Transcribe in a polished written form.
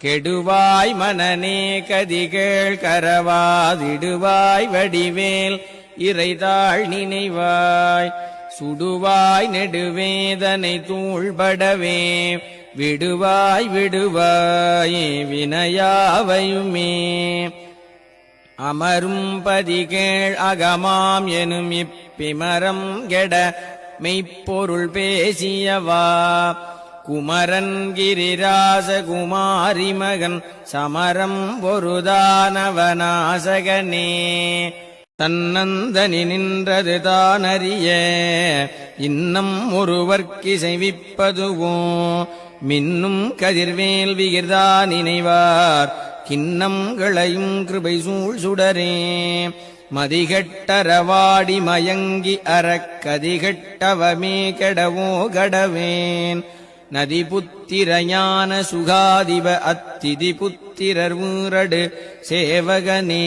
கெடுவாய் மனநே கதிகேள் கரவாதிடுவாய் வடிவேல் இறைதாள் நினைவாய் சுடுவாய் நெடுவேதனை தூள்படவே விடுவாய் விடுவாயே வினையாவையுமே அமரும் பதிகேள் அகமாம் எனும் இப்பிமரம் கெட மெய்ப்பொருள் பேசியவா குமரன் கிரிராச குமாரி மகன் சமரம் பொருதானவனாசகனே தன்னந்தனி நின்றது தானறிய இன்னம் ஒருவர்க்கிசைவிப்பதுவோ மின்னும் கதிர்வேல் விகிர்தா நினைவார் கிண்ணம் களையும் கிருபை சூழ் சுடரே மதிகட்டரவாடி மயங்கி அறக்கதிகட்டவமே கெடவோ கடவேன் நதி புத்திரஞான சுகாதிப அத்திதி புத்திரர் ஊரடு சேவகனே